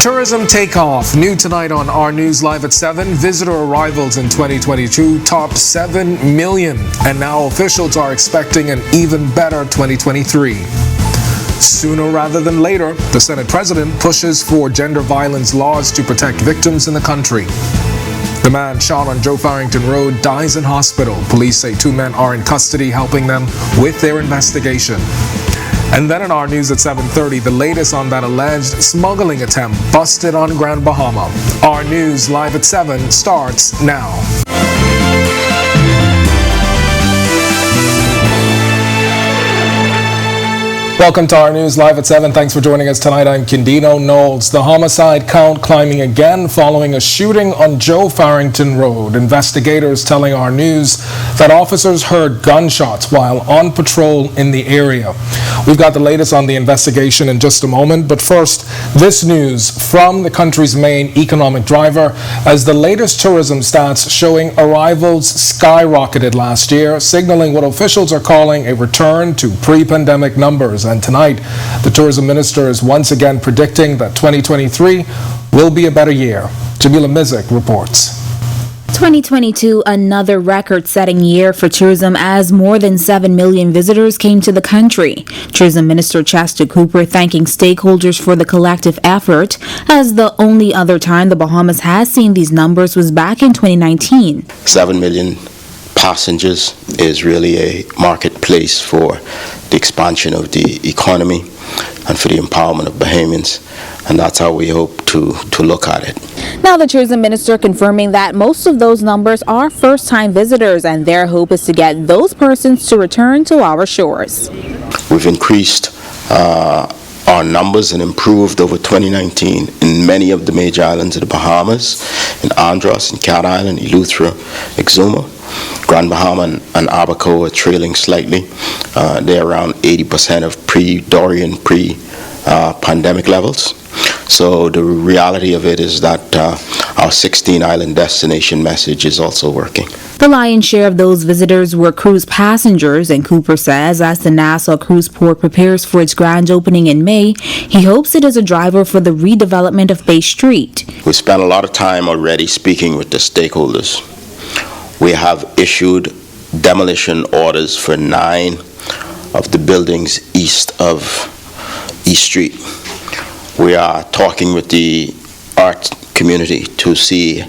Tourism takeoff. New tonight on Our News Live at 7. Visitor arrivals in 2022 top 7 million. And now officials are expecting an even better 2023. Sooner rather than later, the Senate President pushes for gender violence laws to protect victims in the country. The man shot on Joe Farrington Road dies in hospital. Police say 2 men are in custody helping them with their investigation. And then in Our News at 7:30, the latest on that alleged smuggling attempt busted on Grand Bahama. Our News Live at 7 starts now. Welcome to Our News Live at 7. Thanks for joining us tonight. I'm Kindino Knowles. The homicide count climbing again following a shooting on Joe Farrington Road. Investigators telling Our News that officers heard gunshots while on patrol in the area. We've got the latest on the investigation in just a moment, but first, this news from the country's main economic driver as the latest tourism stats showing arrivals skyrocketed last year, signaling what officials are calling a return to pre-pandemic numbers. And tonight, the tourism minister is once again predicting that 2023 will be a better year. Jamila Mizik reports. 2022, another record-setting year for tourism as more than 7 million visitors came to the country. Tourism Minister Chester Cooper thanking stakeholders for the collective effort, as the only other time the Bahamas has seen these numbers was back in 2019. 7 million passengers is really a marketplace for the expansion of the economy and for the empowerment of Bahamians, and that's how we hope to look at it. Now the tourism minister confirming that most of those numbers are first-time visitors, and their hope is to get those persons to return to our shores. We've increased our numbers and improved over 2019 in many of the major islands of the Bahamas, in Andros, in Cat Island, Eleuthera, Exuma. Grand Bahama and Abaco are trailing slightly. They're around 80% of pre-Dorian, pre-pandemic levels. So the reality of it is that our 16-island destination message is also working. The lion's share of those visitors were cruise passengers, and Cooper says as the Nassau Cruise Port prepares for its grand opening in May, he hopes it is a driver for the redevelopment of Bay Street. We spent a lot of time already speaking with the stakeholders. We have issued demolition orders for 9 of the buildings east of East Street. We are talking with the art community to see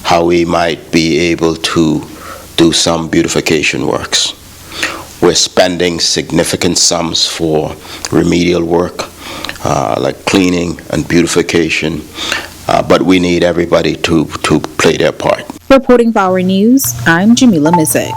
how we might be able to do some beautification works. We're spending significant sums for remedial work, like cleaning and beautification, but we need everybody to play their part. Reporting for Our News, I'm Jamila Mizik.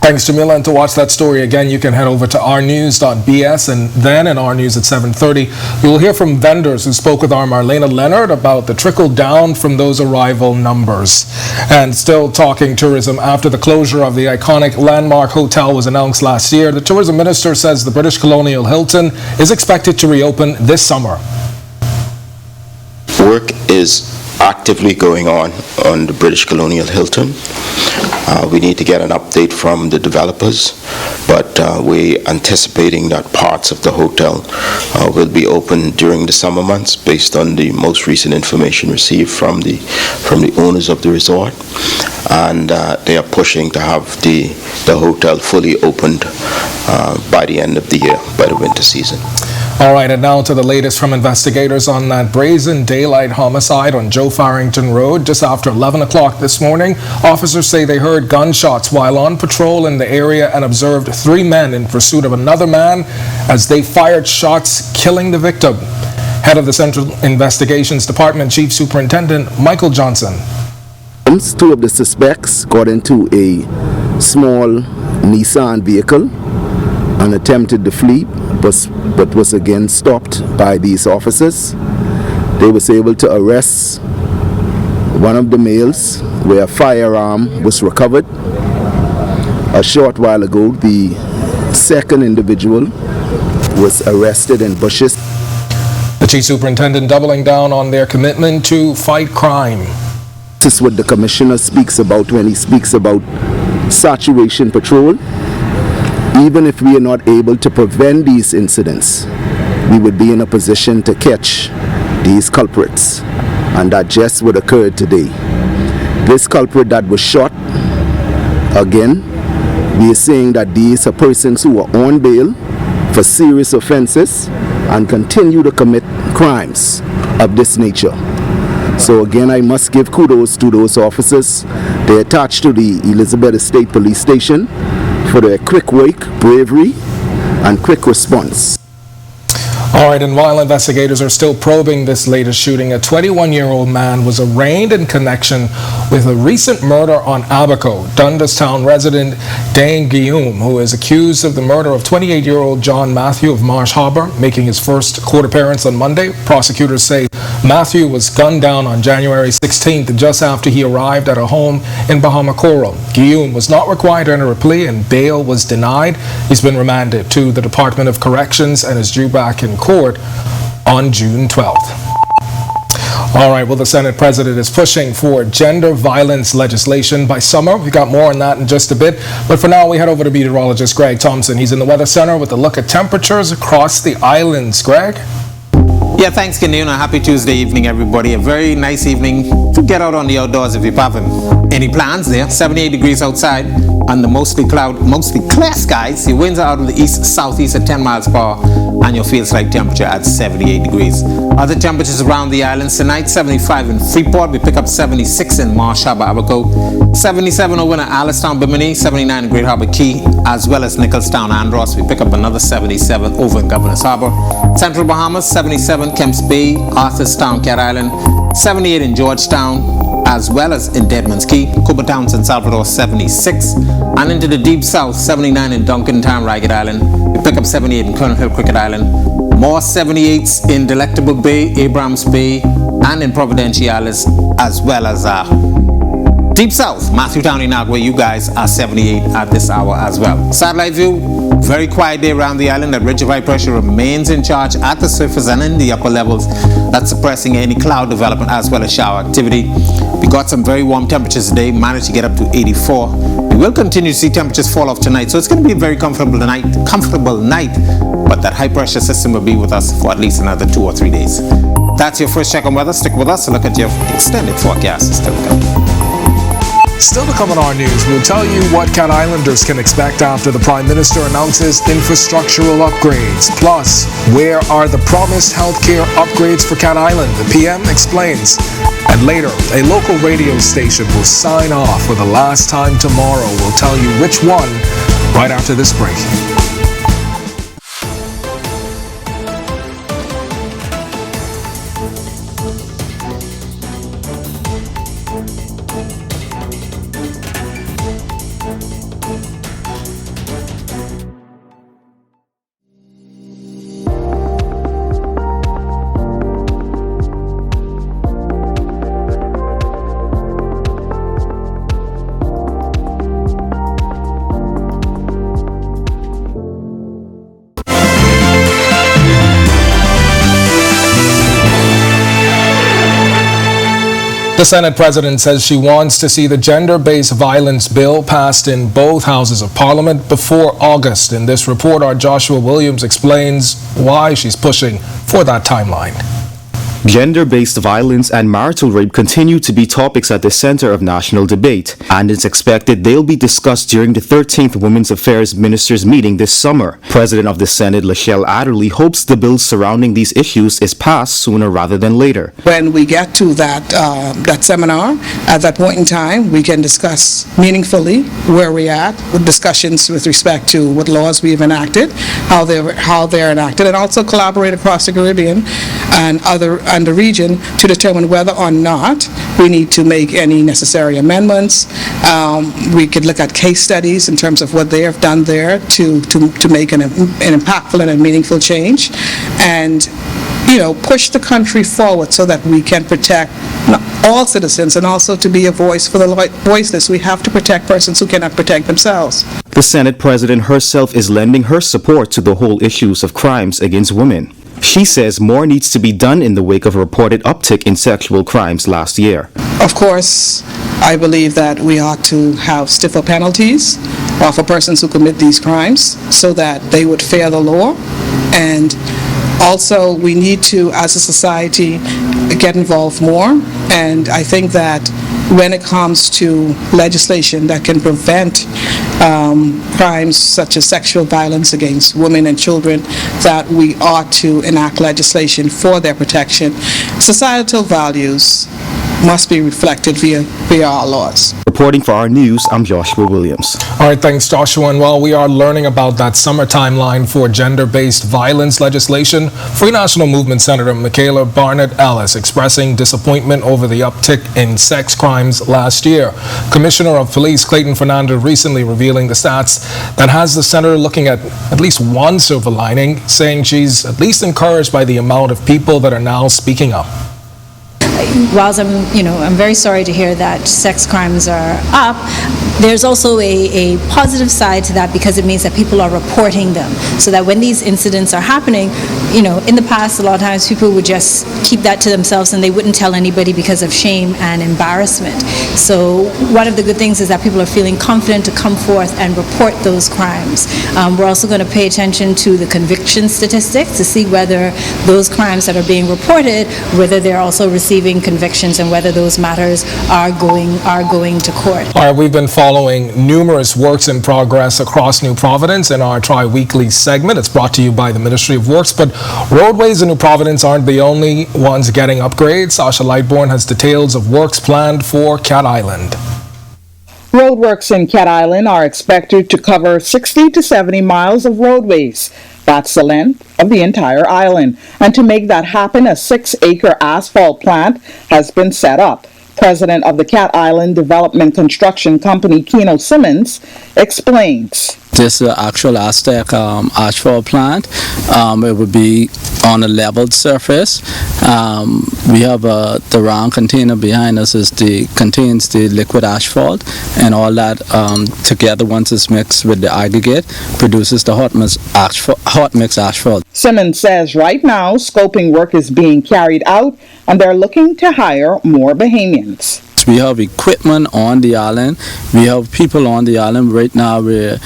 Thanks, Jamila. And to watch that story again, you can head over to ournews.bs, and then in Our News at 7:30, you will hear from vendors who spoke with our Marlena Leonard about the trickle down from those arrival numbers. And still talking tourism, after the closure of the iconic Landmark Hotel was announced last year, the tourism minister says the British Colonial Hilton is expected to reopen this summer. Work is actively going on the British Colonial Hilton. We need to get an update from the developers, but we're anticipating that parts of the hotel will be open during the summer months based on the most recent information received from the owners of the resort, and they are pushing to have the hotel fully opened by the end of the year, by the winter season. All right, and now to the latest from investigators on that brazen daylight homicide on Joe Farrington Road. Just after 11 o'clock this morning, officers say they heard gunshots while on patrol in the area and observed 3 men in pursuit of another man as they fired shots, killing the victim. Head of the Central Investigations Department, Chief Superintendent Michael Johnson. 2 of the suspects got into a small Nissan vehicle and attempted to flee, but was again stopped by these officers. They was able to arrest one of the males, where a firearm was recovered. A short while ago, the second individual was arrested in bushes. The Chief Superintendent doubling down on their commitment to fight crime. This is what the Commissioner speaks about when he speaks about saturation patrol. Even if we are not able to prevent these incidents, we would be in a position to catch these culprits, and that just what occurred today. This culprit that was shot, again, we are saying that these are persons who are on bail for serious offenses and continue to commit crimes of this nature. So again, I must give kudos to those officers. They attached to the Elizabeth State Police Station for their quick work, bravery, and quick response. All right, and while investigators are still probing this latest shooting, a 21-year-old man was arraigned in connection with a recent murder on Abaco. Dundastown resident Dane Guillaume, who is accused of the murder of 28-year-old John Matthew of Marsh Harbour, making his first court appearance on Monday. Prosecutors say Matthew was gunned down on January 16th, just after he arrived at a home in Bahamas. Guillaume was not required to enter a plea, and bail was denied. He's been remanded to the Department of Corrections and is due back in court on June 12th. All right, well, the Senate President is pushing for gender violence legislation by summer. We got more on that in just a bit. But for now, we head over to meteorologist Greg Thompson. He's in the Weather Center with a look at temperatures across the islands. Greg? Yeah, thanks, Kendino. Happy Tuesday evening, everybody. A very nice evening to get out on the outdoors if you're having any plans there. 78 degrees outside under mostly clear skies. Your winds are out of the east-southeast at 10 miles per hour, and your feels-like temperature at 78 degrees. Other temperatures around the islands tonight: 75 in Freeport. We pick up 76 in Marsh Harbour, Abaco. 77 over in Allenstown, Bimini. 79 in Great Harbour Key, as well as Nicholstown, Andros. We pick up another 77 over in Governor's Harbour. Central Bahamas, 77 Kemps Bay, Arthurstown, Cat Island. 78 in Georgetown, as well as in Deadman's Key. Coopertown, San Salvador, 76. And into the deep south, 79 in Duncantown, Ragged Island. We pick up 78 in Colonel Hill, Cricket Island. More 78s in Delectable Bay, Abrams Bay, and in Providenciales, as well as deep south, Matthew Town, where you guys are 78 at this hour as well. Satellite view, very quiet day around the island. That ridge of high pressure remains in charge at the surface and in the upper levels. That's suppressing any cloud development as well as shower activity. We got some very warm temperatures today, managed to get up to 84. We will continue to see temperatures fall off tonight, so it's going to be a very comfortable night. But that high pressure system will be with us for at least another 2 or 3 days. That's your first check on weather. Stick with us to look at your extended forecast. Still to come on our news, we'll tell you what Cat Islanders can expect after the Prime Minister announces infrastructural upgrades. Plus, where are the promised healthcare upgrades for Cat Island? The PM explains. And later, a local radio station will sign off for the last time tomorrow. We'll tell you which one right after this break. The Senate President says she wants to see the gender-based violence bill passed in both houses of Parliament before August. In this report, our Joshua Williams explains why she's pushing for that timeline. Gender-based violence and marital rape continue to be topics at the center of national debate, and it's expected they'll be discussed during the 13th Women's Affairs Ministers meeting this summer. President of the Senate, Lachelle Adderley, hopes the bill surrounding these issues is passed sooner rather than later. When we get to that seminar, at that point in time, we can discuss meaningfully where we're at, with discussions with respect to what laws we've enacted, how they're enacted, and also collaborate across the Caribbean and the region to determine whether or not we need to make any necessary amendments. We could look at case studies in terms of what they have done there to make an impactful and a meaningful change, and push the country forward so that we can protect all citizens and also to be a voice for the voiceless. We have to protect persons who cannot protect themselves. The Senate President herself is lending her support to the whole issues of crimes against women. She says more needs to be done in the wake of a reported uptick in sexual crimes last year. Of course, I believe that we ought to have stiffer penalties for persons who commit these crimes so that they would fear the law and Also, we need to, as a society, get involved more, and I think that when it comes to legislation that can prevent crimes such as sexual violence against women and children, that we ought to enact legislation for their protection. Societal values must be reflected via our laws. Reporting for our news, I'm Joshua Williams. All right, thanks, Joshua. And while we are learning about that summer timeline for gender-based violence legislation, Free National Movement Senator Michaela Barnett Ellis expressing disappointment over the uptick in sex crimes last year. Commissioner of Police Clayton Fernandez recently revealing the stats that has the senator looking at least one silver lining, saying she's at least encouraged by the amount of people that are now speaking up. Whilst I'm very sorry to hear that sex crimes are up, there's also a positive side to that, because it means that people are reporting them, so that when these incidents are happening, in the past a lot of times people would just keep that to themselves and they wouldn't tell anybody because of shame and embarrassment. So one of the good things is that people are feeling confident to come forth and report those crimes. We're also going to pay attention to the conviction statistics to see whether those crimes that are being reported, whether they're also receiving convictions and whether those matters are going to court. All right, we've been following numerous works in progress across New Providence in our Tri-Weekly segment. It's brought to you by the Ministry of Works, but roadways in New Providence aren't the only ones getting upgrades. Sasha Lightbourne has details of works planned for Cat Island. Roadworks in Cat Island are expected to cover 60 to 70 miles of roadways. That's the length of the entire island. And to make that happen, a 6-acre asphalt plant has been set up. President of the Cat Island Development Construction Company, Keno Simmons, explains. This is the actual Aztec asphalt plant. It would be on a leveled surface. We have the round container behind us contains the liquid asphalt, and all that together, once it's mixed with the aggregate, produces the hot mix asphalt. Simmons says right now scoping work is being carried out and they're looking to hire more Bahamians. We have equipment on the island. We have people on the island right now. We're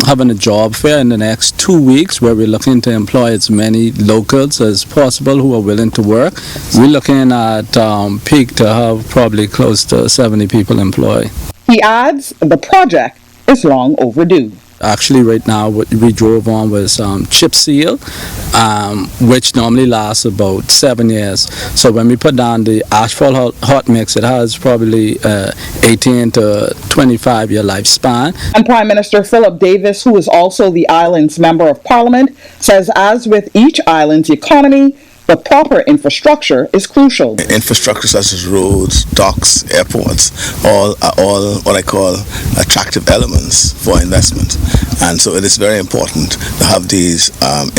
having a job fair in the next 2 weeks where we're looking to employ as many locals as possible who are willing to work. We're looking at peak to have probably close to 70 people employed. He adds the project is long overdue. Actually, right now, what we drove on was chip seal, which normally lasts about 7 years. So when we put down the asphalt hot mix, it has probably 18 to 25 year lifespan. And Prime Minister Philip Davis, who is also the island's Member of Parliament, says as with each island's economy, the proper infrastructure is crucial. Infrastructure such as roads, docks, airports, all are all what I call attractive elements for investment. And so it is very important to have these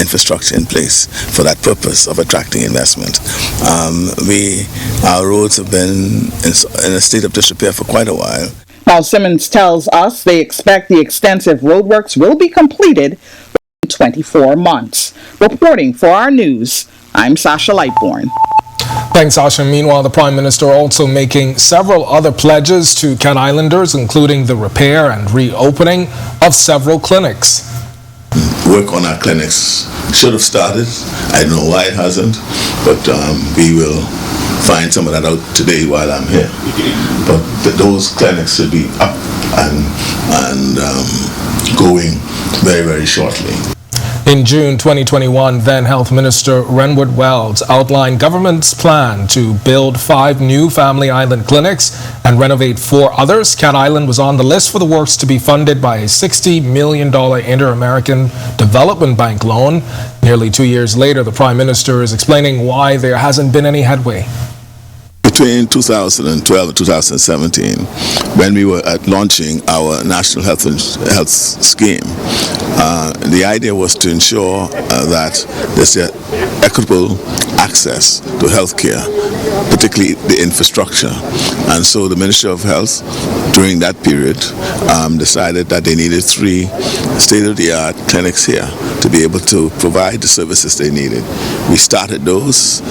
infrastructure in place for that purpose of attracting investment. Our roads have been in a state of disrepair for quite a while. Now Simmons tells us they expect the extensive roadworks will be completed in 24 months. Reporting for our news, I'm Sasha Lightbourne. Thanks, Sasha. Meanwhile, the Prime Minister also making several other pledges to Cat Islanders, including the repair and reopening of several clinics. Work on our clinics should have started. I don't know why it hasn't, but we will find some of that out today while I'm here. But those clinics should be up and going very, very shortly. In June 2021, then Health Minister Renwood Wells outlined government's plan to build 5 new Family Island clinics and renovate 4 others. Cat Island was on the list for the works to be funded by a $60 million Inter-American Development Bank loan. Nearly 2 years later, the Prime Minister is explaining why there hasn't been any headway. Between 2012 and 2017, when we were launching our National Health Scheme, the idea was to ensure that there's equitable access to health care, particularly the infrastructure. And so the Ministry of Health, during that period, decided that they needed 3 state-of-the-art clinics here to be able to provide the services they needed. We started those.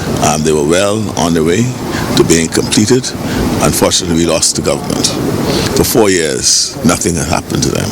They were well on their way to being completed. Unfortunately, we lost the government. For 4 years, nothing had happened to them.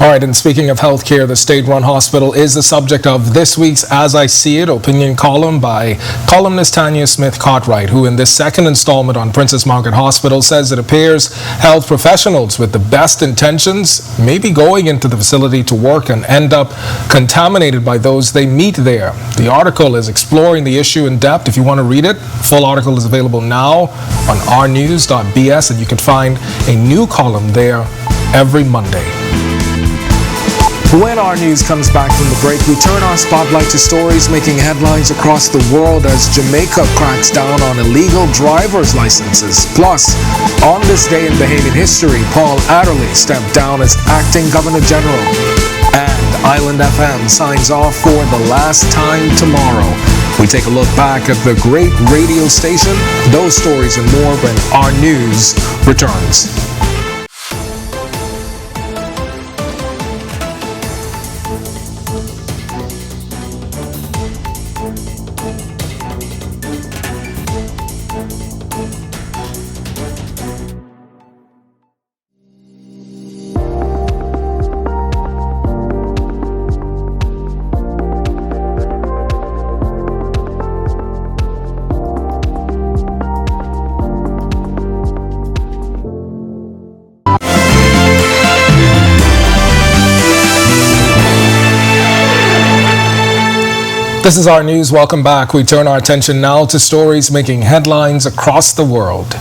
All right, and speaking of healthcare, the state-run hospital is the subject of this week's As I See It opinion column by columnist Tanya Smith-Cartwright, who in this second installment on Princess Margaret Hospital says it appears health professionals with the best intentions may be going into the facility to work and end up contaminated by those they meet there. The article is exploring the issue in depth. If you want to read it, full article is available now on ournews.bs, and you can find a new column there every Monday. When our news comes back from the break, we turn our spotlight to stories making headlines across the world as Jamaica cracks down on illegal driver's licenses. Plus, on this day in Bahamian history, Paul Adderley stepped down as acting Governor General. And Island FM signs off for the last time tomorrow. We take a look back at the great radio station. Those stories and more when our news returns. This is our news. Welcome back. We turn our attention now to stories making headlines across the world.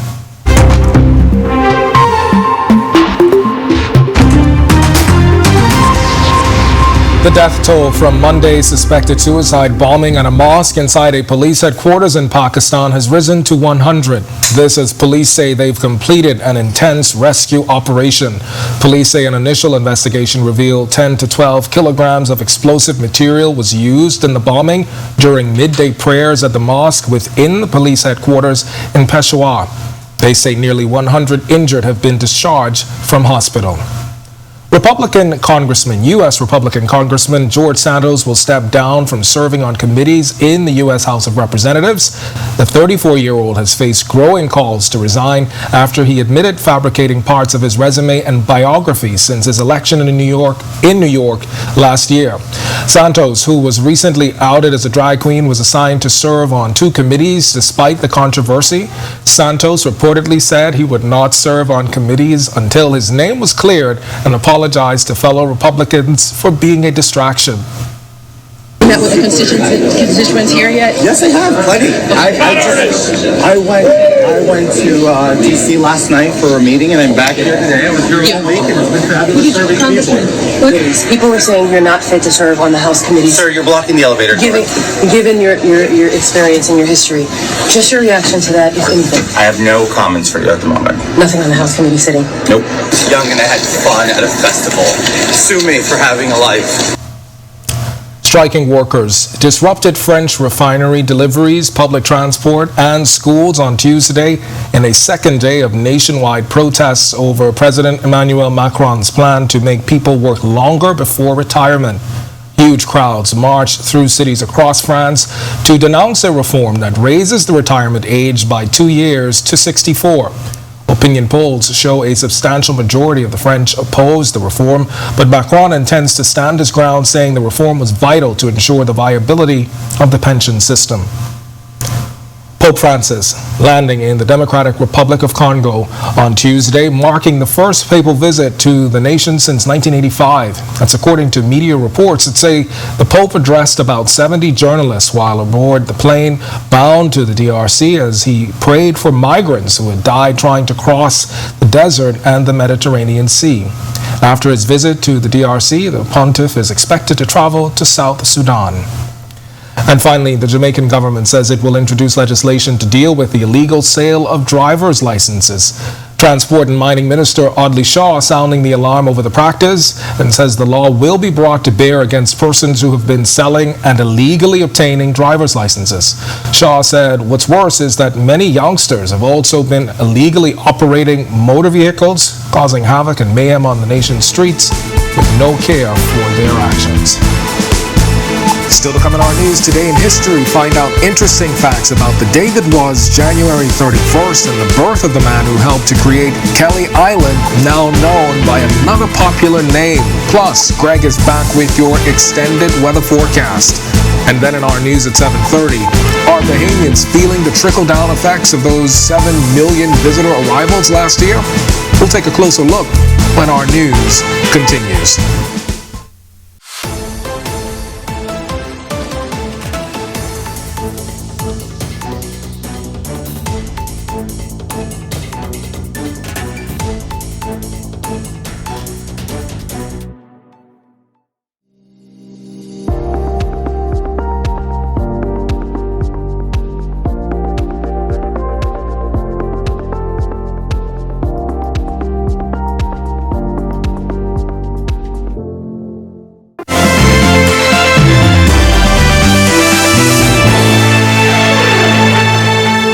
The death toll from Monday's suspected suicide bombing at a mosque inside a police headquarters in Pakistan has risen to 100. This as police say they've completed an intense rescue operation. Police say an initial investigation revealed 10 to 12 kilograms of explosive material was used in the bombing during midday prayers at the mosque within the police headquarters in Peshawar. They say nearly 100 injured have been discharged from hospital. U.S. Republican Congressman George Santos will step down from serving on committees in the U.S. House of Representatives. The 34-year-old has faced growing calls to resign after he admitted fabricating parts of his resume and biography since his election in New York last year. Santos, who was recently outed as a drag queen, was assigned to serve on 2 committees despite the controversy. Santos reportedly said he would not serve on committees until his name was cleared and apologized to fellow Republicans for being a distraction. Met with the constituents here yet? Yes, I have plenty. I went to DC last night for a meeting, and I'm back here today. I was here all week, and it's been fabulous serving people. People were saying you're not fit to serve on the House committees. Sir, you're blocking the elevator. Given your experience and your history, just your reaction to that, if anything. I have no comments for you at the moment. Nothing on the House committee sitting. Nope. Young and I had fun at a festival. Sue me for having a life. Striking workers disrupted French refinery deliveries, public transport, and schools on Tuesday in a second day of nationwide protests over President Emmanuel Macron's plan to make people work longer before retirement. Huge crowds marched through cities across France to denounce a reform that raises the retirement age by 2 years to 64. Opinion polls show a substantial majority of the French oppose the reform, but Macron intends to stand his ground, saying the reform was vital to ensure the viability of the pension system. Pope Francis landing in the Democratic Republic of Congo on Tuesday, marking the first papal visit to the nation since 1985. That's according to media reports that say the Pope addressed about 70 journalists while aboard the plane bound to the DRC as he prayed for migrants who had died trying to cross the desert and the Mediterranean Sea. After his visit to the DRC, the pontiff is expected to travel to South Sudan. And finally, the Jamaican government says it will introduce legislation to deal with the illegal sale of driver's licenses. Transport and Mining Minister Audley Shaw sounding the alarm over the practice and says the law will be brought to bear against persons who have been selling and illegally obtaining driver's licenses. Shaw said what's worse is that many youngsters have also been illegally operating motor vehicles, causing havoc and mayhem on the nation's streets with no care for their actions. Still to come in our news today in history, find out interesting facts about the day that was January 31st and the birth of the man who helped to create Kelly Island, now known by another popular name. Plus, Greg is back with your extended weather forecast. And then in our news at 7:30, are Bahamians feeling the trickle-down effects of those 7 million visitor arrivals last year? We'll take a closer look when our news continues.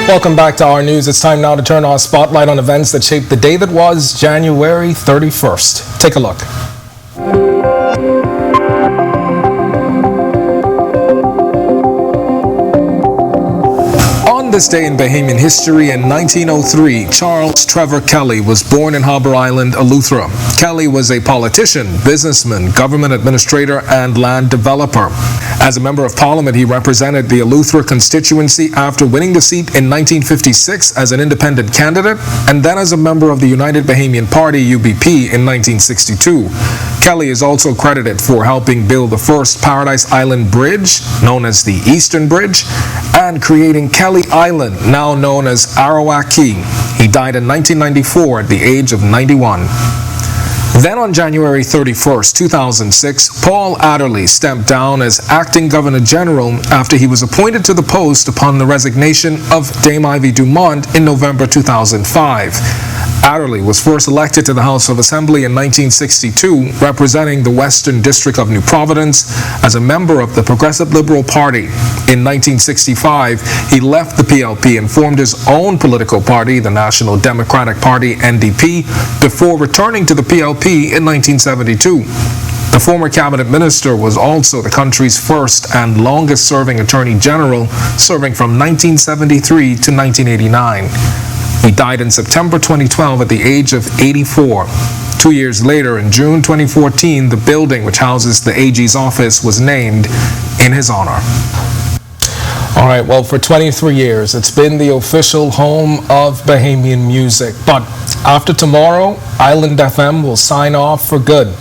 Welcome back to our news. It's time now to turn our spotlight on events that shaped the day that was January 31st. Take a look. On this day in Bahamian history in 1903, Charles Trevor Kelly was born in Harbour Island, Eleuthera. Kelly was a politician, businessman, government administrator, and land developer. As a member of parliament, he represented the Eleuthera constituency after winning the seat in 1956 as an independent candidate, and then as a member of the United Bahamian Party, UBP, in 1962. Kelly is also credited for helping build the first Paradise Island Bridge, known as the Eastern Bridge, and creating Kelly Island, now known as Arawak Key. He died in 1994 at the age of 91. Then on January 31st, 2006, Paul Adderley stepped down as acting Governor General after he was appointed to the post upon the resignation of Dame Ivy Dumont in November 2005. Adderley was first elected to the House of Assembly in 1962, representing the Western District of New Providence as a member of the Progressive Liberal Party. In 1965, he left the PLP and formed his own political party, the National Democratic Party, NDP, before returning to the PLP in 1972. The former cabinet minister was also the country's first and longest-serving Attorney General, serving from 1973 to 1989. He died in September 2012 at the age of 84. 2 years later, in June 2014, the building which houses the AG's office was named in his honor. All right, well, for 23 years, it's been the official home of Bahamian music. But after tomorrow, Island FM will sign off for good.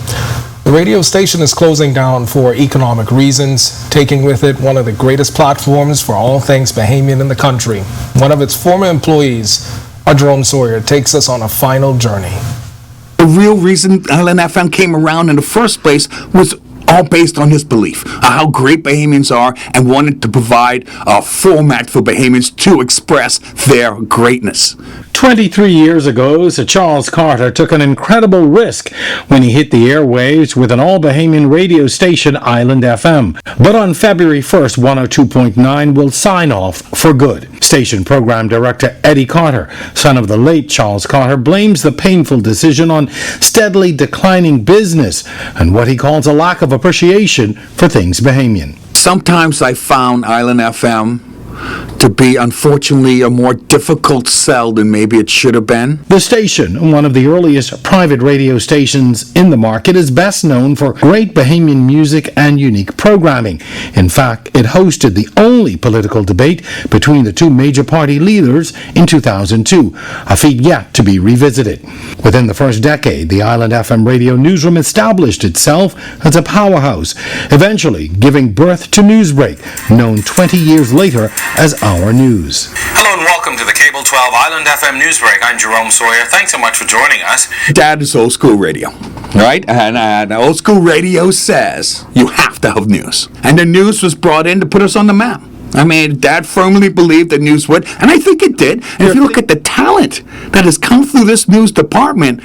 The radio station is closing down for economic reasons, taking with it one of the greatest platforms for all things Bahamian in the country. One of its former employees, Jerome Sawyer, takes us on a final journey. The real reason Island FM came around in the first place was all based on his belief how great Bahamians are and wanted to provide a format for Bahamians to express their greatness. 23 years ago, Sir Charles Carter took an incredible risk when he hit the airwaves with an all-Bahamian radio station, Island FM. But on February 1st, 102.9 will sign off for good. Station program director Eddie Carter, son of the late Charles Carter, blames the painful decision on steadily declining business and what he calls a lack of appreciation for things Bahamian. Sometimes I found Island FM to be, unfortunately, a more difficult sell than maybe it should have been. The station, one of the earliest private radio stations in the market, is best known for great Bahamian music and unique programming. In fact, it hosted the only political debate between the two major party leaders in 2002, a feat yet to be revisited. Within the first decade, the Island FM radio newsroom established itself as a powerhouse, eventually giving birth to Newsbreak, known 20 years later as Our News. Hello and welcome to the Cable 12 Island FM Newsbreak. I'm Jerome Sawyer. Thanks so much for joining us. Dad is old school radio, right? And old school radio says you have to have news. And the news was brought in to put us on the map. I mean, Dad firmly believed that news would, and I think it did. And if you look at the talent that has come through this news department,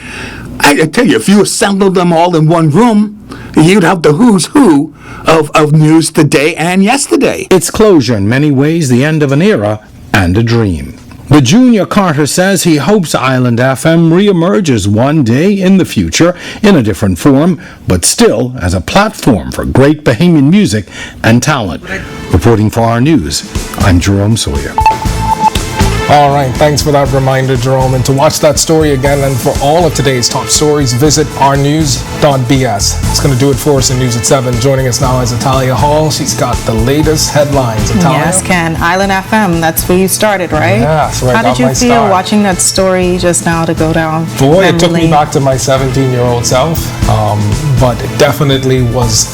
I tell you, if you assembled them all in one room, you'd have the who's who of news today and yesterday. Its closure, in many ways, the end of an era and a dream. The junior Carter says he hopes Island FM reemerges one day in the future in a different form, but still as a platform for great Bahamian music and talent. Reporting for Our News, I'm Jerome Sawyer. All right, thanks for that reminder, Jerome. And to watch that story again and for all of today's top stories, visit ournews.bs. It's going to do it for us in News at 7. Joining us now is Italia Hall. She's got the latest headlines. Italia? Yes, Ken. Island FM, that's where you started, right? Yeah, that's where I got my start. How did you feel watching that story just now to go down? Boy, it took me back to my 17-year-old self, but it definitely was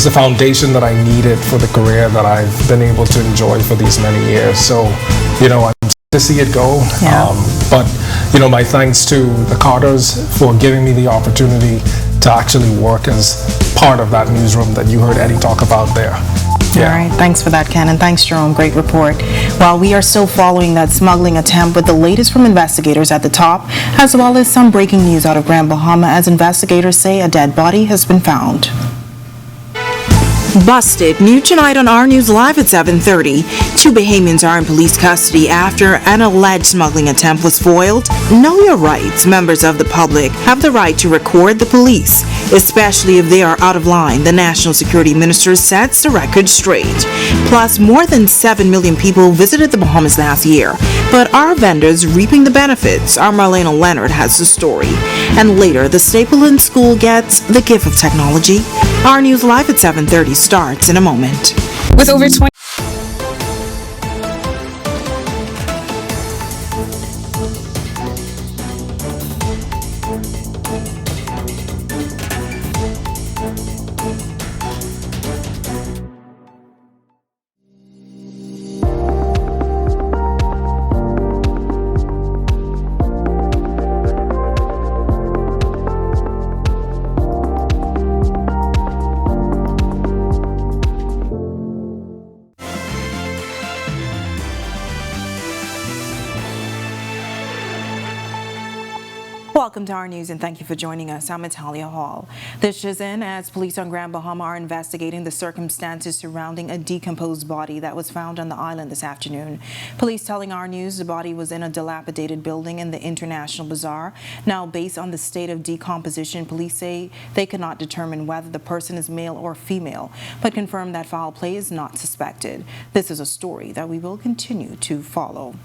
the foundation that I needed for the career that I've been able to enjoy for these many years. So, I'm to see it go, but my thanks to the Carters for giving me the opportunity to actually work as part of that newsroom that you heard Eddie talk about there. All right, thanks for that, Ken, and thanks, Jerome. Great report. While we are still following that smuggling attempt with the latest from investigators at the top, as well as some breaking news out of Grand Bahama, as investigators say a dead body has been found. Busted. New tonight on Our News Live at 7:30. 2 Bahamians are in police custody after an alleged smuggling attempt was foiled. Know your rights. Members of the public have the right to record the police, especially if they are out of line. The National Security Minister sets the record straight. Plus, more than 7 million people visited the Bahamas last year. But are vendors reaping the benefits? Our Marlena Leonard has the story. And later, the Stapleton School gets the gift of technology. Our News Live at 7:30 starts in a moment. With over 20... Welcome to Our News and thank you for joining us. I'm Italia Hall. This is in as police on Grand Bahama are investigating the circumstances surrounding a decomposed body that was found on the island this afternoon. Police telling Our News the body was in a dilapidated building in the International Bazaar. Now, based on the state of decomposition, police say they cannot determine whether the person is male or female, but confirm that foul play is not suspected. This is a story that we will continue to follow.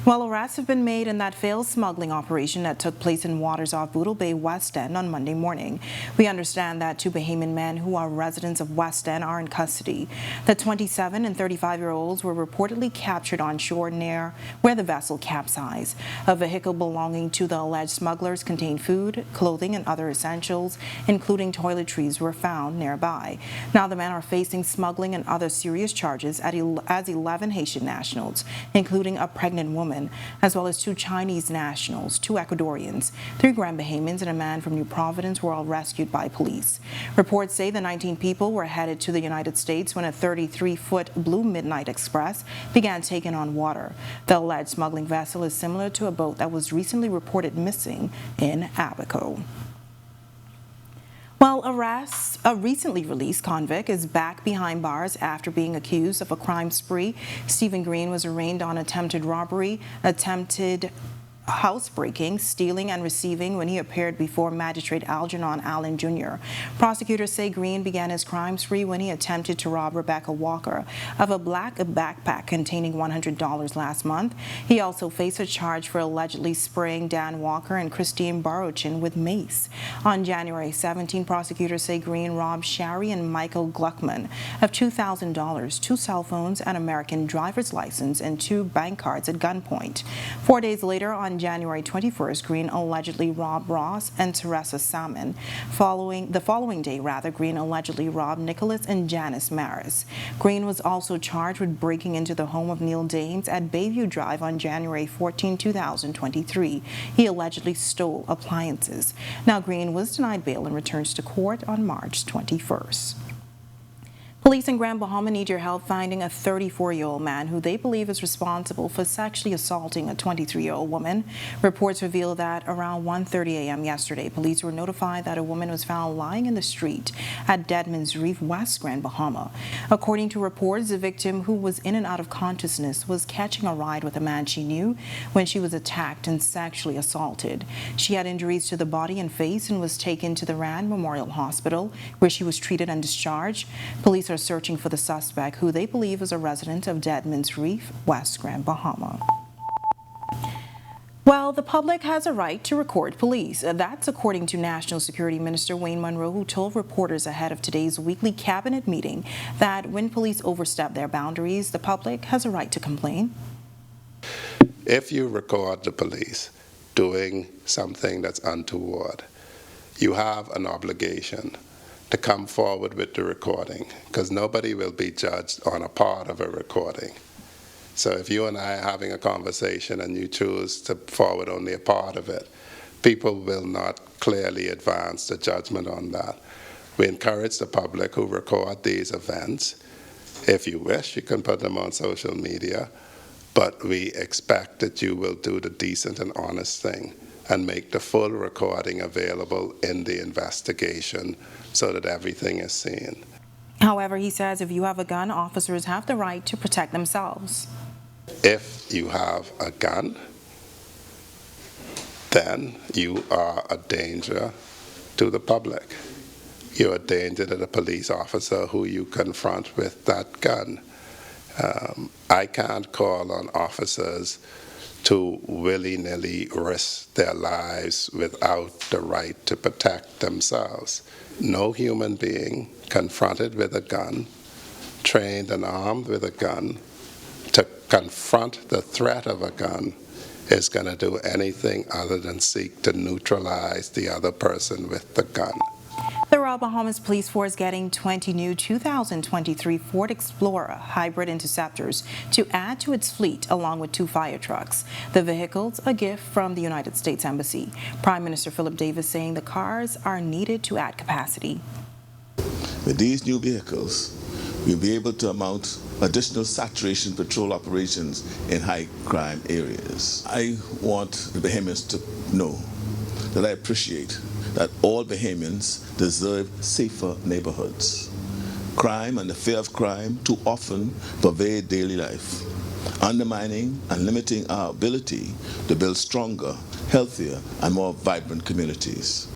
Well, arrests have been made in that failed smuggling operation that took place in waters off Boodle Bay, West End on Monday morning. We understand that 2 Bahamian men who are residents of West End are in custody. The 27 and 35-year-olds were reportedly captured on shore near where the vessel capsized. A vehicle belonging to the alleged smugglers contained food, clothing, and other essentials, including toiletries, were found nearby. Now, the men are facing smuggling and other serious charges as 11 Haitian nationals, including a pregnant woman, as well as 2 Chinese nationals, 2 Ecuadorians, 3 Grand Bahamians, and a man from New Providence were all rescued by police. Reports say the 19 people were headed to the United States when a 33-foot Blue Midnight Express began taking on water. The alleged smuggling vessel is similar to a boat that was recently reported missing in Abaco. Well, a recently released convict is back behind bars after being accused of a crime spree. Stephen Green was arraigned on attempted robbery, attempted housebreaking, stealing, and receiving when he appeared before Magistrate Algernon Allen Jr. Prosecutors say Green began his crime spree when he attempted to rob Rebecca Walker of a black backpack containing $100 last month. He also faced a charge for allegedly spraying Dan Walker and Christine Barochin with mace. On January 17, prosecutors say Green robbed Shari and Michael Gluckman of $2,000, 2 cell phones, an American driver's license, and 2 bank cards at gunpoint. 4 days later, on January 21st, Green allegedly robbed Ross and Teresa Salmon. The following day, Green allegedly robbed Nicholas and Janice Maris. Green was also charged with breaking into the home of Neil Dames at Bayview Drive on January 14, 2023. He allegedly stole appliances. Now, Green was denied bail and returns to court on March 21st. Police in Grand Bahama need your help finding a 34-year-old man who they believe is responsible for sexually assaulting a 23-year-old woman. Reports reveal that around 1:30 a.m. yesterday, police were notified that a woman was found lying in the street at Deadman's Reef, West Grand Bahama. According to reports, the victim, who was in and out of consciousness, was catching a ride with a man she knew when she was attacked and sexually assaulted. She had injuries to the body and face and was taken to the Rand Memorial Hospital, where she was treated and discharged. Police are searching for the suspect, who they believe is a resident of Deadman's Reef, West Grand Bahama. Well, the public has a right to record police. That's according to National Security Minister Wayne Munro, who told reporters ahead of today's weekly cabinet meeting that when police overstep their boundaries, the public has a right to complain. If you record the police doing something that's untoward, you have an obligation to come forward with the recording, because nobody will be judged on a part of a recording. So if you and I are having a conversation and you choose to forward only a part of it, people will not clearly advance the judgment on that. We encourage the public who record these events. If you wish, you can put them on social media, but we expect that you will do the decent and honest thing and make the full recording available in the investigation so that everything is seen. However, he says if you have a gun, officers have the right to protect themselves. If you have a gun, then you are a danger to the public. You're a danger to the police officer who you confront with that gun. I can't call on officers to willy-nilly risk their lives without the right to protect themselves. No human being confronted with a gun, trained and armed with a gun, to confront the threat of a gun is going to do anything other than seek to neutralize the other person with the gun. The Royal Bahamas Police Force getting 20 new 2023 Ford Explorer hybrid interceptors to add to its fleet, along with 2 fire trucks. The vehicles, a gift from the United States Embassy. Prime Minister Philip Davis saying the cars are needed to add capacity. With these new vehicles, we'll be able to mount additional saturation patrol operations in high crime areas. I want the Bahamians to know that I appreciate that all Bahamians deserve safer neighborhoods. Crime and the fear of crime too often pervade daily life, undermining and limiting our ability to build stronger, healthier, and more vibrant communities.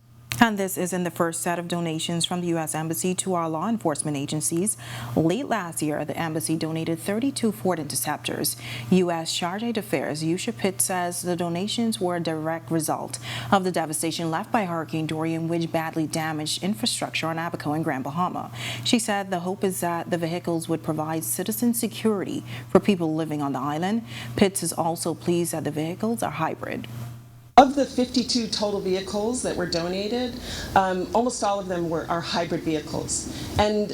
And this is in the first set of donations from the U.S. Embassy to our law enforcement agencies. Late last year, the Embassy donated 32 Ford Interceptors. U.S. Chargé d'Affaires Yusha Pitt says the donations were a direct result of the devastation left by Hurricane Dorian, which badly damaged infrastructure on Abaco and Grand Bahama. She said the hope is that the vehicles would provide citizen security for people living on the island. Pitts is also pleased that the vehicles are hybrid. Of the 52 total vehicles that were donated, almost all of them are hybrid vehicles. And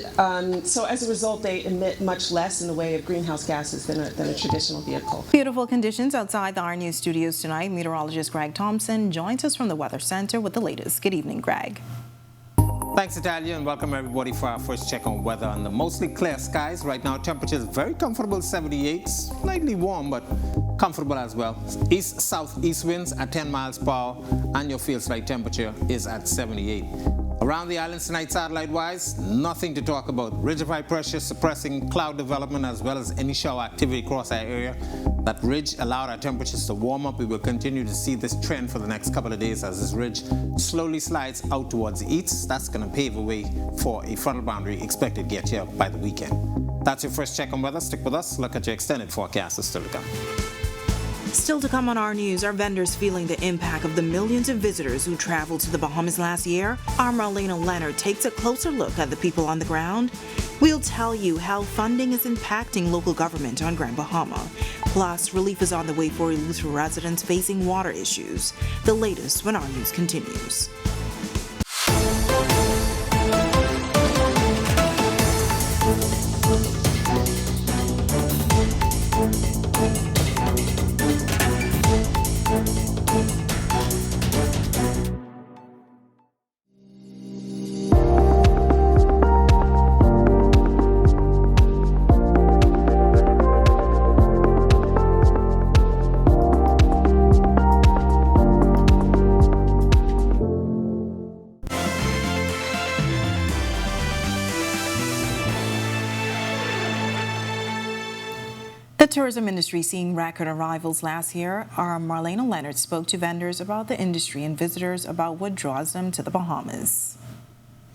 so as a result, they emit much less in the way of greenhouse gases than a traditional vehicle. Beautiful conditions outside the Our News studios tonight. Meteorologist Greg Thompson joins us from the Weather Center with the latest. Good evening, Greg. Thanks, Natalia, and welcome everybody for our first check on weather on the mostly clear skies. Right now, temperature is very comfortable, 78, slightly warm, but comfortable as well. East-southeast winds at 10 miles per hour, and your field slight temperature is at 78. Around the islands tonight, satellite-wise, nothing to talk about. Ridge of high pressure suppressing cloud development as well as any shower activity across our area. That ridge allowed our temperatures to warm up. We will continue to see this trend for the next couple of days as this ridge slowly slides out towards the east. That's going to pave the way for a frontal boundary expected to get here by the weekend. That's your first check on weather. Stick with us. Look at your extended forecast. It's still to come. Still to come on Our News, are vendors feeling the impact of the millions of visitors who traveled to the Bahamas last year? Our Marlena Leonard takes a closer look at the people on the ground. We'll tell you how funding is impacting local government on Grand Bahama. Plus, relief is on the way for Eleuthera residents facing water issues. The latest when Our News continues. tourism industry seeing record arrivals last year, our Marlena Leonard spoke to vendors about the industry and visitors about what draws them to the Bahamas.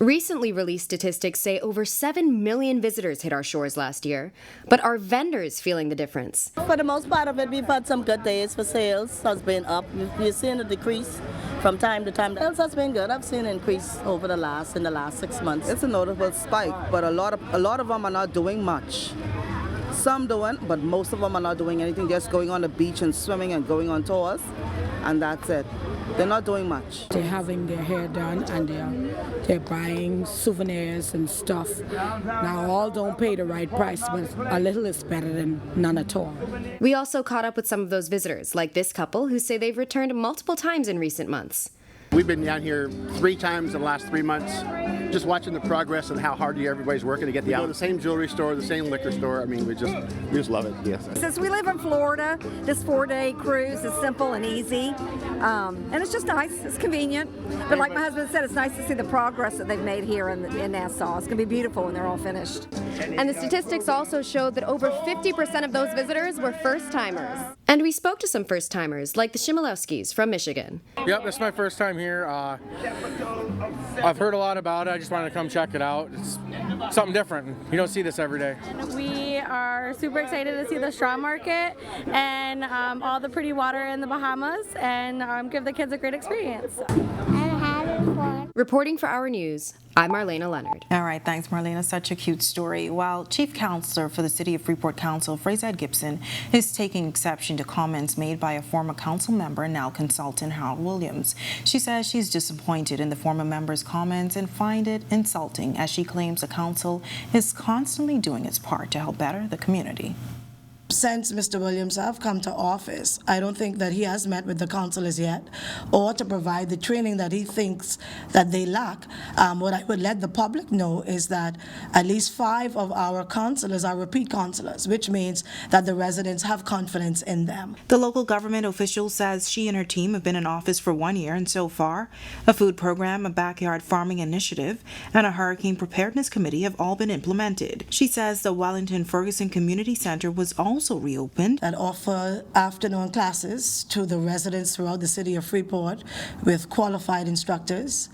Recently released statistics say over 7 million visitors hit our shores last year, but are vendors feeling the difference? For the most part of it, we've had some good days for sales. Has been up. We've seen a decrease from time to time. Sales has been good. I've seen an increase in the last 6 months. It's a notable spike, but a lot of them are not doing much. Some doing, but most of them are not doing anything. Just going on the beach and swimming and going on tours, and that's it. They're not doing much. They're having their hair done and they're buying souvenirs and stuff. Now, all don't pay the right price, but a little is better than none at all. We also caught up with some of those visitors, like this couple who say they've returned multiple times in recent months. We've been down here 3 times in the last 3 months, just watching the progress and how hard everybody's working to get the out. The same jewelry store, the same liquor store. I mean, we just love it. Yes. Since we live in Florida, this 4-day cruise is simple and easy, and it's just nice. It's convenient. But like my husband said, it's nice to see the progress that they've made here in Nassau. It's going to be beautiful when they're all finished. And the statistics also showed that over 50% of those visitors were first-timers. And we spoke to some first-timers, like the Shimilowskis from Michigan. Yep, this is my first time here. I've heard a lot about it. I just wanted to come check it out. It's something different. You don't see this every day. We are super excited to see the straw market and all the pretty water in the Bahamas and give the kids a great experience. Reporting for Our News, I'm Marlena Leonard. All right, thanks, Marlena. Such a cute story. While Chief Counselor for the City of Freeport Council, Fraser Gibson, is taking exception to comments made by a former council member, now consultant Harold Williams. She says she's disappointed in the former member's comments and find it insulting, as she claims the council is constantly doing its part to help better the community. Since Mr. Williams have come to office, I don't think that he has met with the councillors yet or to provide the training that he thinks that they lack. What I would let the public know is that at least 5 of our councillors are repeat councillors, which means that the residents have confidence in them. The local government official says she and her team have been in office for 1 year, and so far, a food program, a backyard farming initiative, and a hurricane preparedness committee have all been implemented. She says the Wellington-Ferguson Community Center was also reopened. That offer afternoon classes to the residents throughout the city of Freeport with qualified instructors.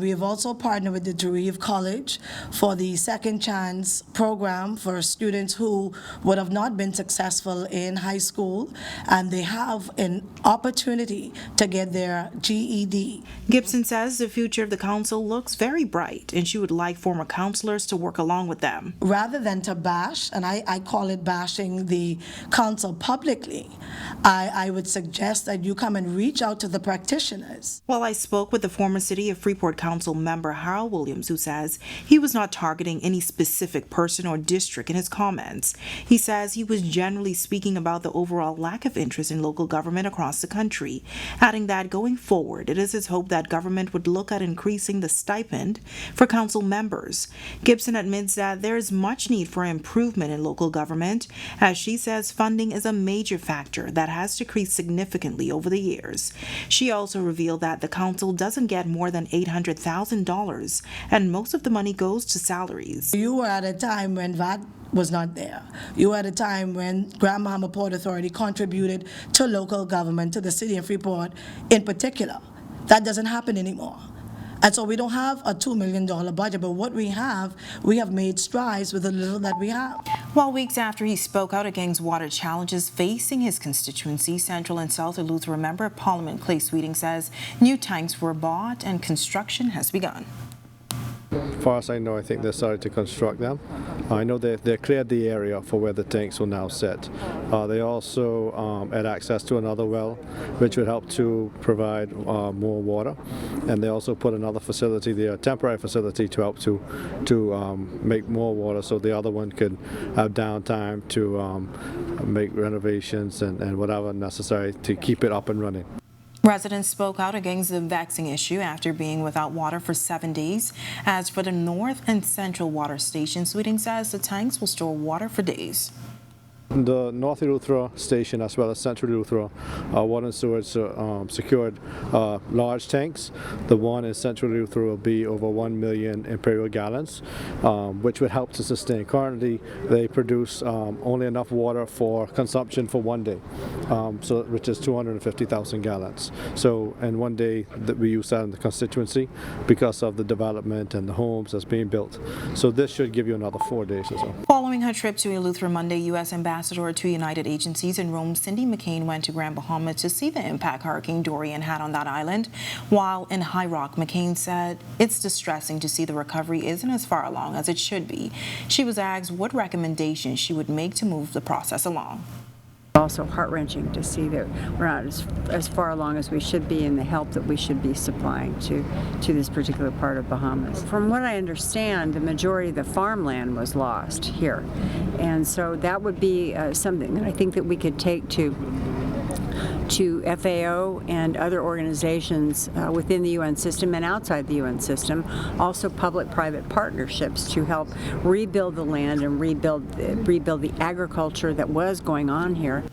We have also partnered with the Dreve College for the Second Chance program for students who would have not been successful in high school, and they have an opportunity to get their GED. Gibson says the future of the council looks very bright, and she would like former councillors to work along with them. Rather than to bash, and I call it bashing the council publicly, I would suggest that you come and reach out to the practitioners. Well, I spoke with the former City of Freeport Council member Harold Williams, who says he was not targeting any specific person or district in his comments. He says he was generally speaking about the overall lack of interest in local government across the country, adding that going forward, it is his hope that government would look at increasing the stipend for council members. Gibson admits that there is much need for improvement in local government, as she says funding is a major factor that has decreased significantly over the years. She also revealed that the council doesn't get more than $800,000, and most of the money goes to salaries. You were at a time when VAT was not there. You were at a time when Grand Bahama Port Authority contributed to local government, to the city of Freeport in particular. That doesn't happen anymore. And so we don't have a $2 million budget, but what we have made strides with the little that we have. While weeks after he spoke out against water challenges facing his constituency, Central and South Eleuthera Member of Parliament Clay Sweeting says new tanks were bought and construction has begun. As far as I know, I think they started to construct them. I know they cleared the area for where the tanks will now sit. They also had access to another well, which would help to provide more water. And they also put another facility there, a temporary facility, to help to make more water, so the other one could have downtime to make renovations and whatever necessary to keep it up and running. Residents spoke out against the vexing issue after being without water for 7 days. As for the North and Central water stations, Sweeting says the tanks will store water for days. the North Eleuthera station as well as Central Eleuthera, water and sewage secured large tanks. The one in Central Eleuthera will be over 1 million imperial gallons, which would help to sustain. Currently, they produce only enough water for consumption for one day, which is 250,000 gallons. So in one day that we use that in the constituency because of the development and the homes that's being built. So this should give you another 4 days or so. Following her trip to Eleuthera Monday, U.S. Ambassador to United Agencies in Rome, Cindy McCain, went to Grand Bahama to see the impact Hurricane Dorian had on that island. While in High Rock, McCain said it's distressing to see the recovery isn't as far along as it should be. She was asked what recommendations she would make to move the process along. Also heart-wrenching to see that we're not as far along as we should be in the help that we should be supplying to this particular part of Bahamas. From what I understand, the majority of the farmland was lost here, and so that would be something that I think that we could take to FAO and other organizations within the UN system and outside the UN system, also public-private partnerships to help rebuild the land and rebuild the agriculture that was going on here.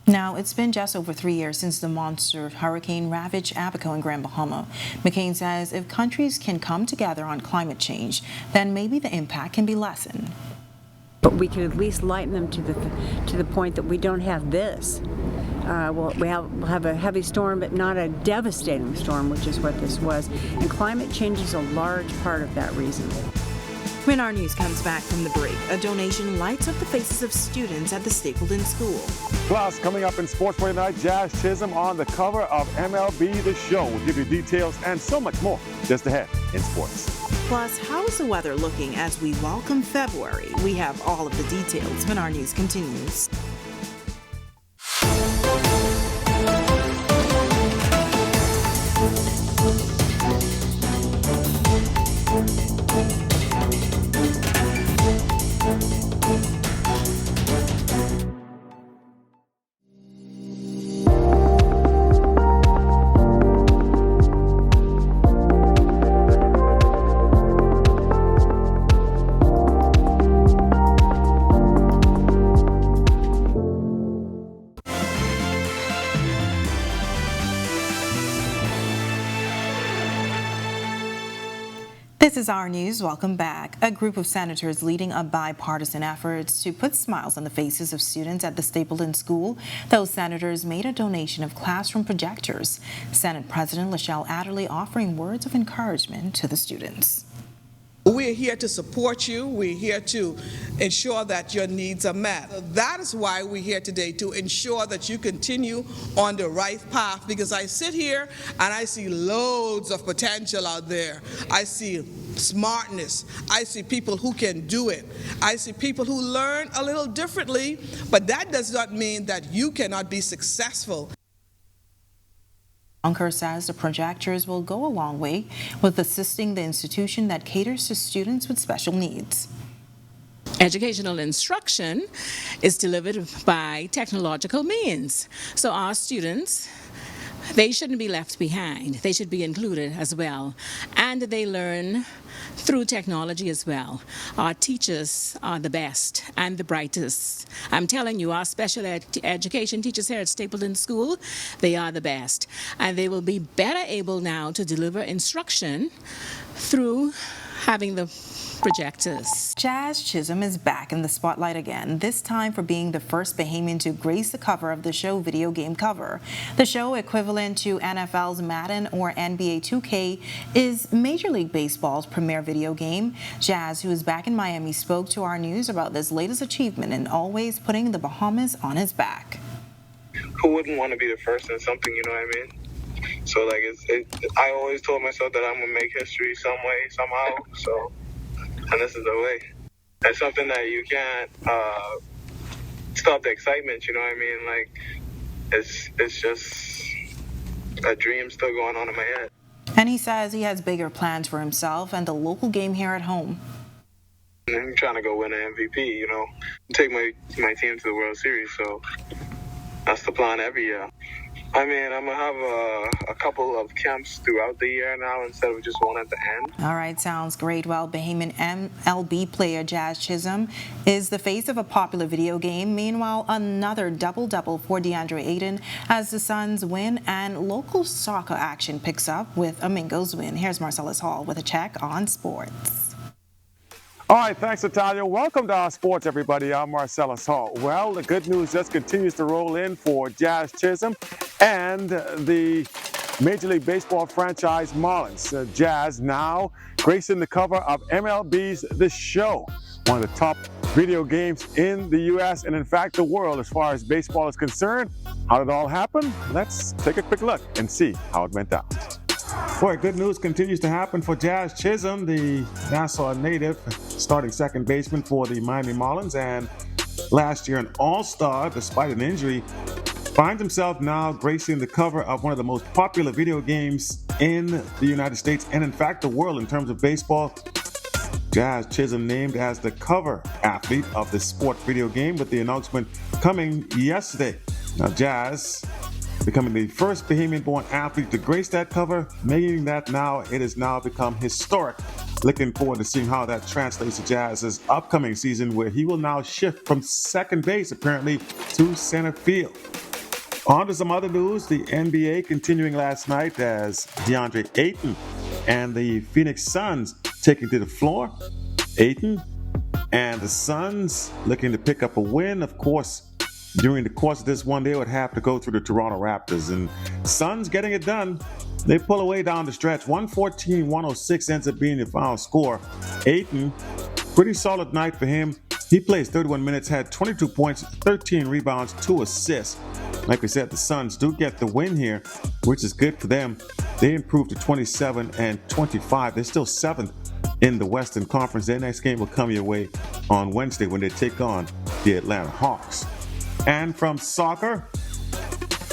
Now, it's been just over 3 years since the monster hurricane ravaged Abaco and Grand Bahama. McCain says if countries can come together on climate change, then maybe the impact can be lessened. But we can at least lighten them to the point that we don't have this. We'll have a heavy storm, but not a devastating storm, which is what this was. And climate change is a large part of that reason. When our news comes back from the break, a donation lights up the faces of students at the Stapleton School. Plus, coming up in Sports for Tonight, Jazz Chisholm on the cover of MLB The Show. We'll give you details and so much more just ahead in sports. Plus, how is the weather looking as we welcome February? We have all of the details when our news continues. This is Our News. Welcome back. A group of senators leading a bipartisan effort to put smiles on the faces of students at the Stapleton School. Those senators made a donation of classroom projectors. Senate President Lachelle Adderley offering words of encouragement to the students. We're here to support you. We're here to ensure that your needs are met. That is why we're here today, to ensure that you continue on the right path, because I sit here and I see loads of potential out there. I see smartness. I see people who can do it. I see people who learn a little differently, but that does not mean that you cannot be successful. Unker says the projectors will go a long way with assisting the institution that caters to students with special needs. Educational instruction is delivered by technological means. So our students, they shouldn't be left behind. They should be included as well. And they learn through technology as well. Our teachers are the best and the brightest. I'm telling you, our special education teachers here at Stapleton School, they are the best. And they will be better able now to deliver instruction through having the projectors. Jazz Chisholm is back in the spotlight again, this time for being the first Bahamian to grace the cover of the show video game cover. The show, equivalent to NFL's Madden or NBA 2K, is Major League Baseball's premier video game. Jazz, who is back in Miami, spoke to Our News about this latest achievement and always putting the Bahamas on his back. Who wouldn't want to be the first in something, you know what I mean? So like I always told myself that I'm gonna make history some way, somehow. So, and this is the way. It's something that you can't stop the excitement. You know what I mean? Like it's just a dream still going on in my head. And he says he has bigger plans for himself and the local game here at home. I'm trying to go win an MVP. You know, take my team to the World Series. So that's the plan every year. I mean, I'm going to have a couple of camps throughout the year now instead of just one at the end. All right, sounds great. Well, Bahamian MLB player Jazz Chisholm is the face of a popular video game. Meanwhile, another double-double for DeAndre Ayton as the Suns win and local soccer action picks up with a Mingos win. Here's Marcellus Hall with a check on sports. All right, thanks, Natalia. Welcome to our sports, everybody. I'm Marcellus Hall. Well, the good news just continues to roll in for Jazz Chisholm and the Major League Baseball franchise Marlins. Jazz now gracing the cover of MLB's The Show, one of the top video games in the U.S. and, in fact, the world as far as baseball is concerned. How did it all happen? Let's take a quick look and see how it went down. Boy, good news continues to happen for Jazz Chisholm, the Nassau native, starting second baseman for the Miami Marlins, and last year an all-star despite an injury, finds himself now gracing the cover of one of the most popular video games in the United States and, in fact, the world in terms of baseball. Jazz Chisholm named as the cover athlete of the sport video game, with the announcement coming yesterday. Now, Jazz becoming the first Bahamian-born athlete to grace that cover, meaning that now it has now become historic. Looking forward to seeing how that translates to Jazz's upcoming season, where he will now shift from second base, apparently, to center field. On to some other news. The NBA continuing last night as DeAndre Ayton and the Phoenix Suns taking to the floor. Ayton and the Suns looking to pick up a win. Of course, during the course of this one, they would have to go through the Toronto Raptors, and Suns getting it done. They pull away down the stretch. 114-106 ends up being the final score. Ayton, pretty solid night for him. He plays 31 minutes, had 22 points, 13 rebounds, 2 assists. Like we said, the Suns do get the win here, which is good for them. They improved to 27-25. They're still 7th in the Western Conference. Their next game will come your way on Wednesday when they take on the Atlanta Hawks. And from soccer,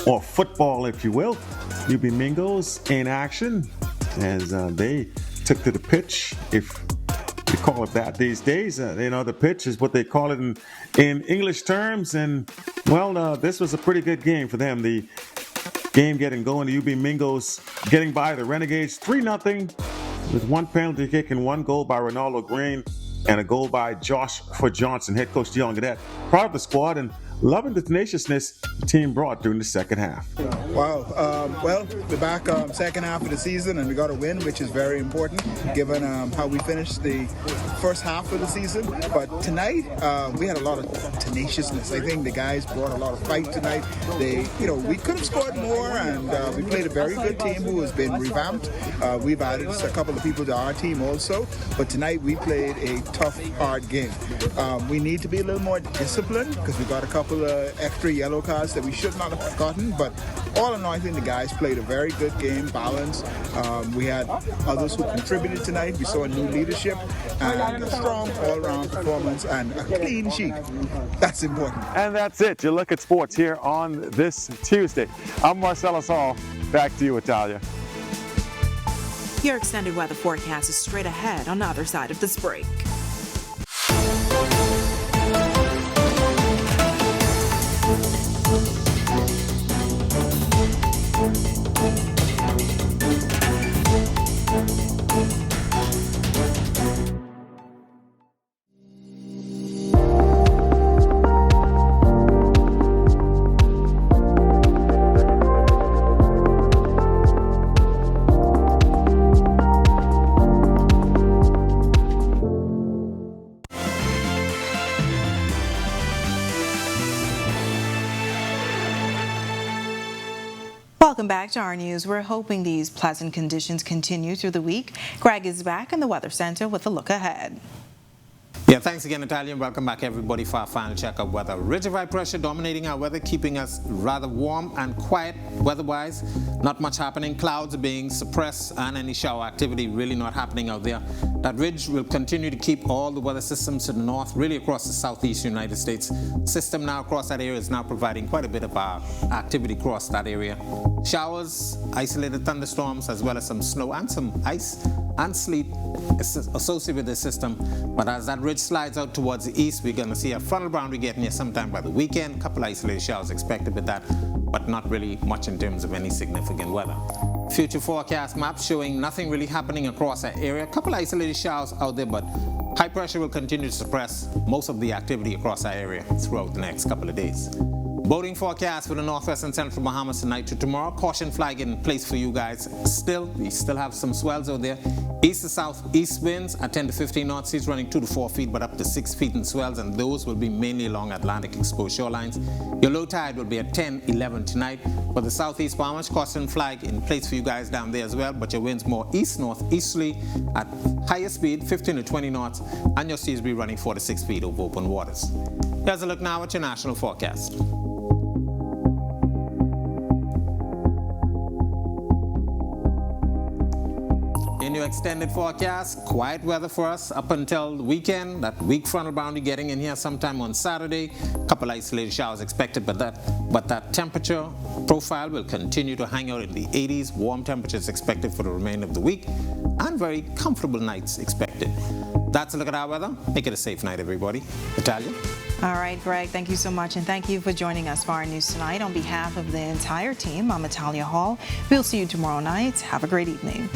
or football if you will, UB Mingos in action as they took to the pitch, if you call it that these days. The pitch is what they call it in English terms. And, well, this was a pretty good game for them. The game getting going, the UB Mingos getting by the Renegades 3-0 with one penalty kick and one goal by Ronaldo Green and a goal by Josh Johnson. Head coach Dion Gadet, proud of the squad and loving the tenaciousness the team brought during the second half. Wow. Well, we're back second half of the season, and we got a win, which is very important given how we finished the first half of the season. But tonight, we had a lot of tenaciousness. I think the guys brought a lot of fight tonight. We could have scored more, and we played a very good team who has been revamped. We've added a couple of people to our team also, but tonight we played a tough, hard game. We need to be a little more disciplined because we got a couple of extra yellow cards that we should not have gotten, but all in all, I think the guys played a very good game, balanced. We had others who contributed tonight. We saw a new leadership and a strong all-around performance and a clean sheet. That's important. And that's it. You look at sports here on this Tuesday. I'm Marcellus Hall. Back to you, Italia. Your extended weather forecast is straight ahead on the other side of this break. Welcome back to our news. We're hoping these pleasant conditions continue through the week. Greg is back in the Weather Center with a look ahead. Yeah, thanks again, Natalia, and welcome back, everybody, for our final check of weather. Ridge of high pressure dominating our weather, keeping us rather warm and quiet weather-wise. Not much happening. Clouds are being suppressed and any shower activity really not happening out there. That ridge will continue to keep all the weather systems to the north, really across the southeast United States. System now across that area is now providing quite a bit of activity across that area. Showers, isolated thunderstorms, as well as some snow and some ice and sleet associated with the system. But as that ridge slides out towards the east, we're going to see a frontal boundary getting here sometime by the weekend. A couple isolated showers expected with that, but not really much in terms of any significant weather. Future forecast map showing nothing really happening across our area. A couple isolated showers out there, but high pressure will continue to suppress most of the activity across our area throughout the next couple of days. Boating forecast for the northwest and central Bahamas tonight to tomorrow. Caution flag in place for you guys. We still have some swells out there. East to southeast winds at 10 to 15 knots, seas running 2 to 4 feet, but up to 6 feet in swells, and those will be mainly along Atlantic exposed shorelines. Your low tide will be at 10, 11 tonight. For the southeast Bahamas, caution flag in place for you guys down there as well, but your winds more east-northeasterly at higher speed, 15 to 20 knots, and your seas will be running 4 to 6 feet over open waters. Here's a look now at your national forecast. In your extended forecast, quiet weather for us up until the weekend. That weak frontal boundary getting in here sometime on Saturday. Couple isolated showers expected, but that temperature profile will continue to hang out in the 80s. Warm temperatures expected for the remainder of the week, and very comfortable nights expected. That's a look at our weather. Make it a safe night, everybody. Natalia? All right, Greg, thank you so much, and thank you for joining us for our news tonight. On behalf of the entire team, I'm Natalia Hall. We'll see you tomorrow night. Have a great evening.